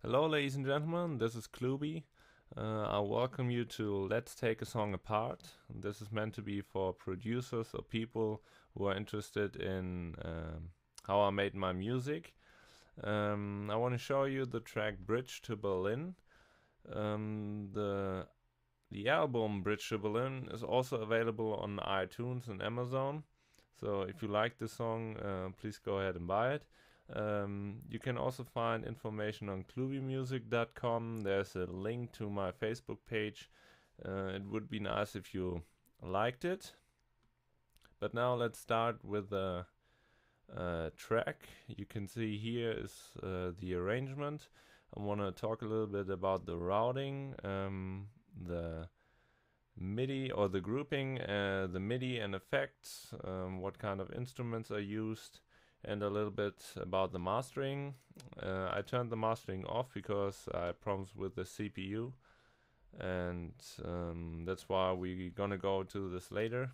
Hello, ladies and gentlemen, this is Klubi. I welcome you to Let's Take a Song Apart. This is meant to be for producers or people who are interested in how I made my music. I want to show you the track Bridge to Berlin. The album Bridge to Berlin is also available on iTunes and Amazon. So if you like the song, please go ahead and buy it. You can also find information on klubimusic.com. There's a link to my Facebook page. It would be nice if you liked it. But now let's start with the track. You can see here is the arrangement. I want to talk a little bit about the routing, the MIDI or the grouping, the MIDI and effects, what kind of instruments are used, and a little bit about the mastering. I turned the mastering off because I had problems with the CPU, and that's why we're gonna go to this later.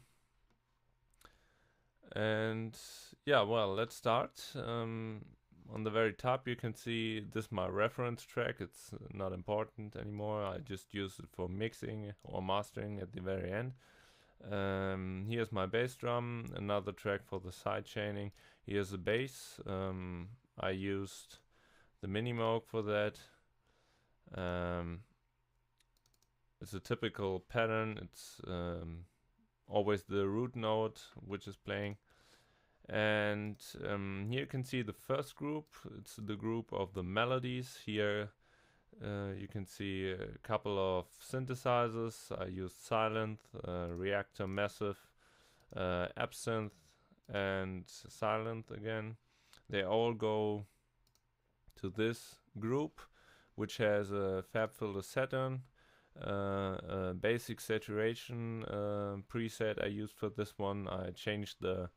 And yeah, well, let's start. On the very top you can see this is my reference track. It's not important anymore. I just use it for mixing or mastering at the very end. Here's my bass drum, another track for the side chaining. Here's the bass. I used the Minimoog for that. It's a typical pattern. It's always the root note which is playing. And here you can see the first group. It's the group of the melodies. Here you can see a couple of synthesizers. I used Silent, Reactor Massive, Absinthe, and Silent again. They all go to this group, which has a Fab Filter Saturn, a basic saturation preset I used for this one. I changed the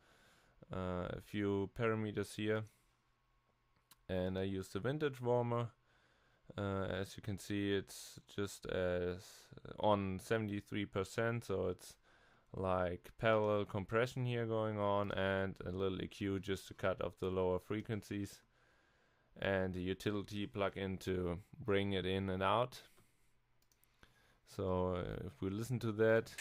a few parameters here, and I used the vintage warmer. As you can see, it's just as on 73%, so it's like parallel compression here going on, and a little EQ just to cut off the lower frequencies, and the utility plug-in to bring it in and out. So if we listen to that,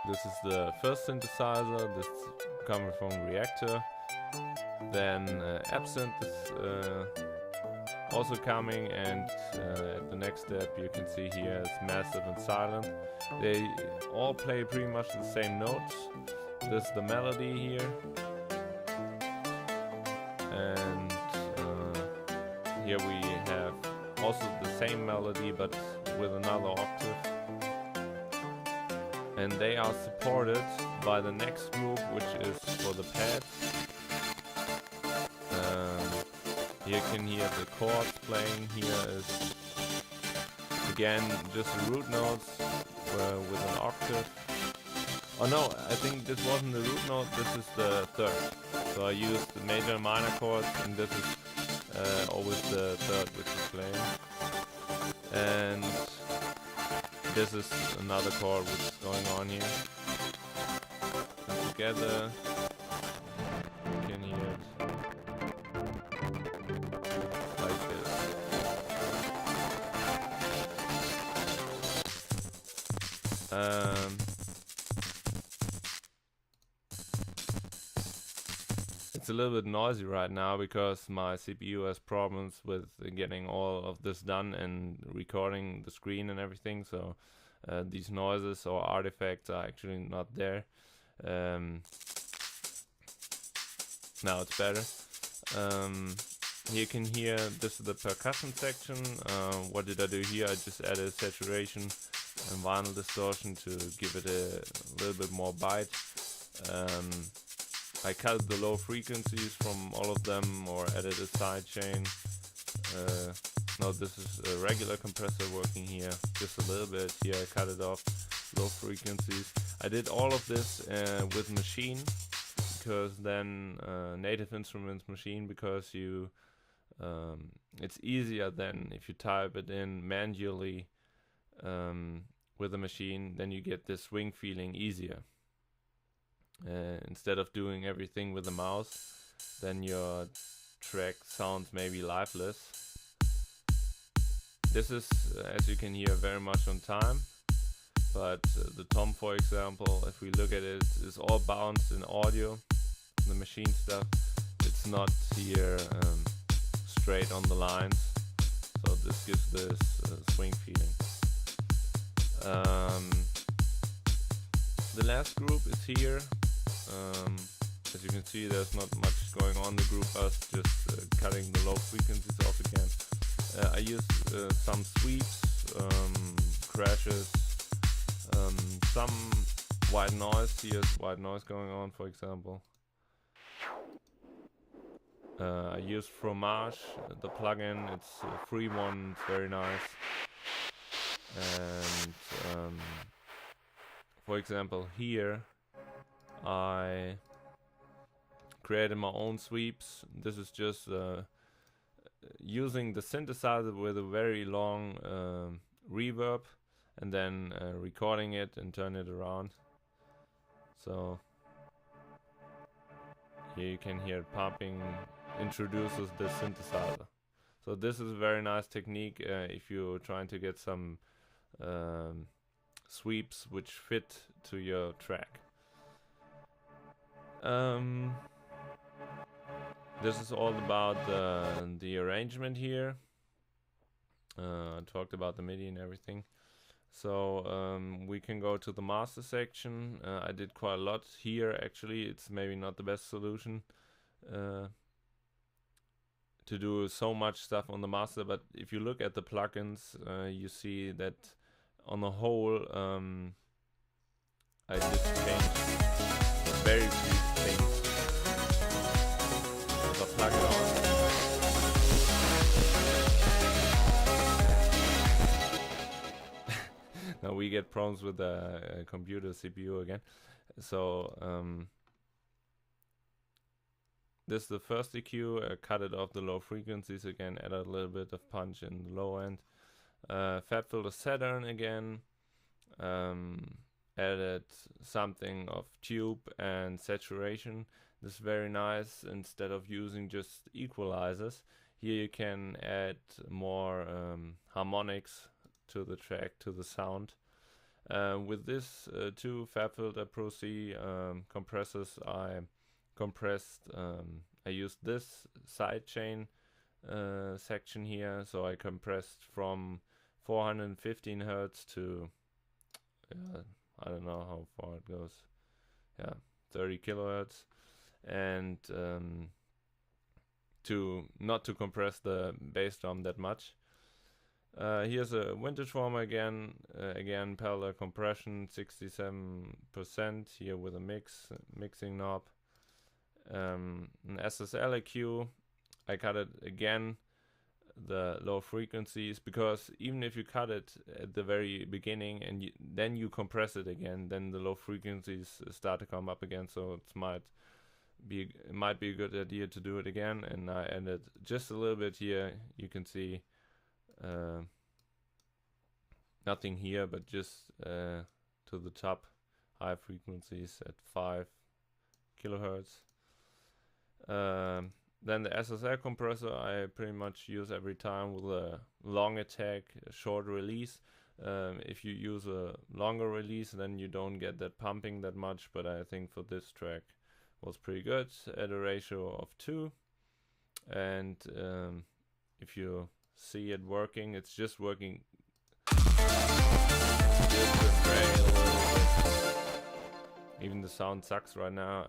this is the first synthesizer. This is coming from Reactor. Then Absinthe is also coming, and at the next step you can see here is Massive and Silent. They all play pretty much the same notes. This is the melody here, and here we have also the same melody but with another octave. And they are supported by the next group, which is for the pad. Here you can hear the chords playing. Here is again just the root notes with an octave. Oh no, I think this wasn't the root note, this is the third. So I used the major and minor chords, and this is always the third which is playing. And this is another chord which is going on here. And together you can hear it like this. It's a little bit noisy right now because my CPU has problems with getting all of this done and recording the screen and everything, so these noises or artifacts are actually not there. Now it's better. You can hear this is the percussion section. What did I do here? I just added saturation and vinyl distortion to give it a little bit more bite. I cut the low frequencies from all of them, or added a side chain. No, this is a regular compressor working here, just a little bit. Here I cut it off, low frequencies. I did all of this with Machine, because then Native Instruments Machine, because you it's easier than if you type it in manually with a machine. Then you get this swing feeling easier. Instead of doing everything with the mouse, then you're track sounds maybe lifeless. This is, as you can hear, very much on time. But the tom, for example, if we look at it, is all bounced in audio. The machine stuff, it's not here straight on the lines. So this gives this swing feeling. The last group is here. As you can see, there's not much going on. The group bus just cutting the low frequencies off again. I used some sweeps, crashes, some white noise. Here's white noise going on, for example. I used Fromage, the plugin. It's a free one. It's very nice. And for example, here I created my own sweeps. This is just using the synthesizer with a very long reverb, and then recording it and turn it around. So here you can hear it pumping, introduces the synthesizer. So this is a very nice technique if you're trying to get some sweeps which fit to your track. This is all about the arrangement here. I talked about the MIDI and everything. So we can go to the master section. I did quite a lot here actually. It's maybe not the best solution to do so much stuff on the master, but if you look at the plugins, you see that on the whole I just changed very few things. If I plug it on, now we get problems with the computer CPU again. So this is the first EQ. Cut it off the low frequencies again, add a little bit of punch in the low end. Fab filter Saturn again. Added something of tube and saturation. This is very nice. Instead of using just equalizers, here you can add more harmonics to the track, to the sound. With this two Fab Filter Pro C compressors, I compressed, I used this sidechain section here, so I compressed from 415 Hertz to I don't know how far it goes, 30 kilohertz, and to not to compress the bass drum that much. Here's a vintage former again, parallel compression 67% here with a mixing knob. An SSL EQ, I cut it again, the low frequencies, because even if you cut it at the very beginning and then you compress it again, then the low frequencies start to come up again, so it might be a good idea to do it again. And I added just a little bit here. You can see nothing here, but just to the top high frequencies at 5 kilohertz. Then the SSL compressor I pretty much use every time with a long attack, a short release. If you use a longer release, then you don't get that pumping that much, but I think for this track was pretty good at a ratio of 2. And if you see it working, it's just working even the sound sucks right now.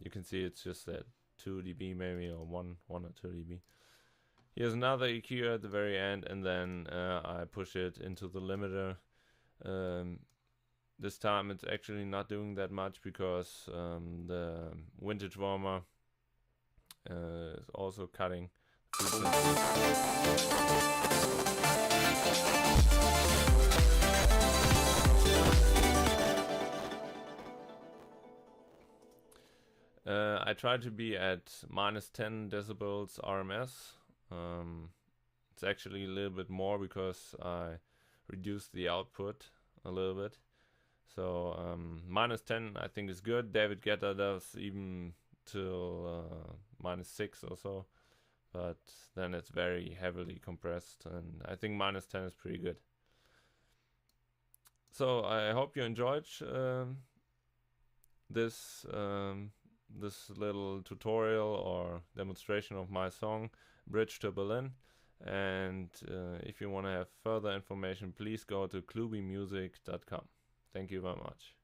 You can see it's just at 2 dB maybe, or 1 or 2 dB. Here's another EQ at the very end, and then I push it into the limiter. This time it's actually not doing that much because the vintage warmer is also cutting I try to be at -10 decibels RMS. It's actually a little bit more because I reduced the output a little bit. So -10 I think is good. David Guetta does even till -6 or so. but then it's very heavily compressed, and I think -10 is pretty good. So I hope you enjoyed this this little tutorial or demonstration of my song Bridge to Berlin. And if you want to have further information, please go to klubimusic.com. Thank you very much.